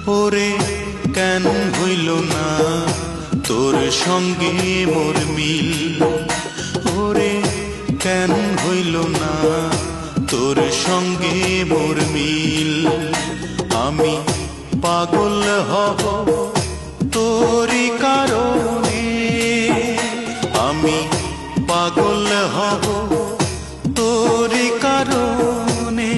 ওরে কেন হইল না তোর সঙ্গে মোর মিল, ওরে কেন হইল না তোর সঙ্গে মোর মিল। আমি পাগল হব তোরই কারণে, আমি পাগল হব তোরই কারণে।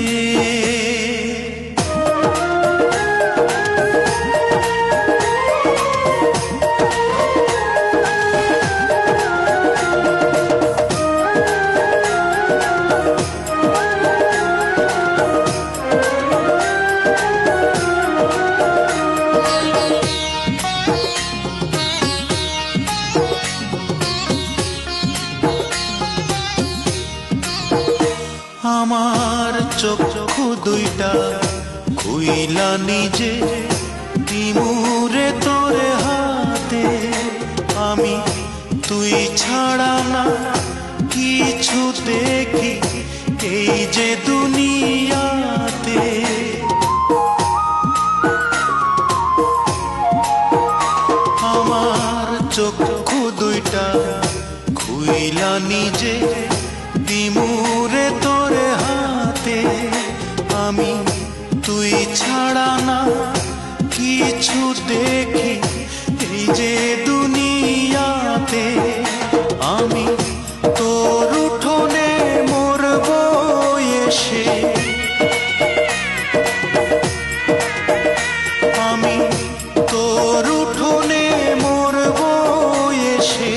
আমার চক্ষু দুইটা খুইলা নিজে দিমুরে তোরে হাতে, আমি তুই ছাড়া না কিছু দেখি এই যে দুনিয়াতে। আমার চক্ষু দুইটা খুইলা নিজে দিমুরে তোরে হাতে, আমি তুই ছাড়া না কিছু দেখি এই যে দুনিয়াতে। আমি তোর উঠোনে মরব এসে, আমি তোর উঠোনে মরব এসে,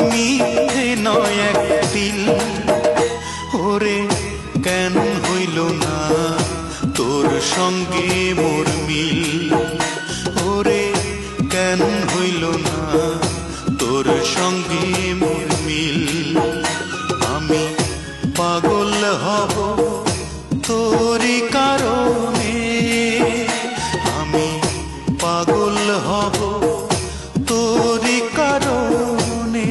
মিথ্যে নয় এক দিল। ওরে কেন হইল না তোর সঙ্গে মোর মিল, ওরে কেন হইল না তোর সঙ্গে মোর মিল। আমি পাগল হব তোরই কারণে, আমি পাগল হব তোরই কারণে।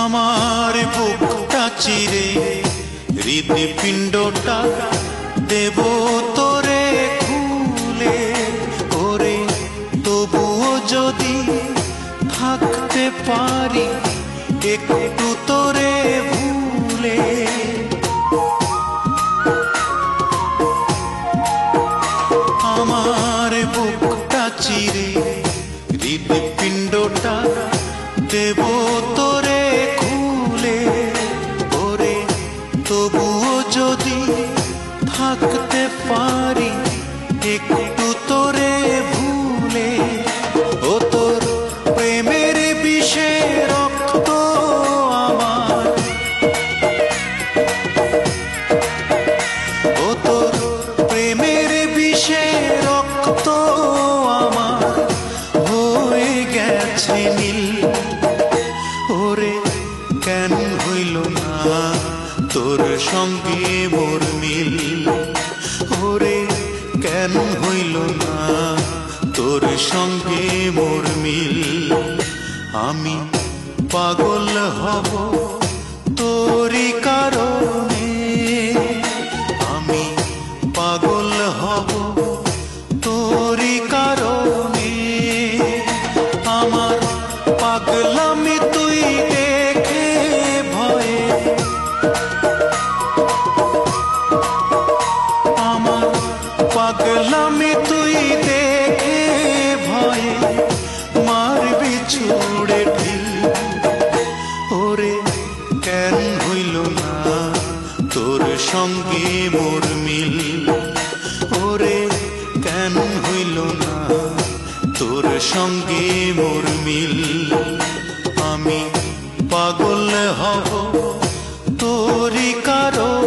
আমার বুকটা চিরে হৃদপিণ্ডটা দেব তোরে খুলে, ওরে তবুও যদি থাকতে পারি একটু তোরে ভুলে। আমার বুকটা চিরে হৃদপিণ্ডটা দেব তোরে খুলে, ওরে তবুও যদি থাকতে পারি একটু তোরে ভুলে। ও তোর প্রেমের বিষে রক্ত আমার, ও তোর প্রেমের বিষে রক্ত আমার হয়ে গেছে নীল। ওরে কেন হইল না তোর সঙ্গে মোর মিল, ওরে কেন হইল না তোর সঙ্গে মোর মিল। আমি পাগল হব তোরই কারণে, আমি পাগল হব তোরই কারণে। আমার পাগলামি তুই দেখে ভয়ে, আমার পাগলামি তুই দেখে ভয়ে মারবি ছুড়ে ঢিল। ওরে কেন হইল না তোর সঙ্গে মোর মিল, ওরে কেন হইল না তোর সঙ্গে মোর মিল। আমি পাগল হব তোরই কারণে।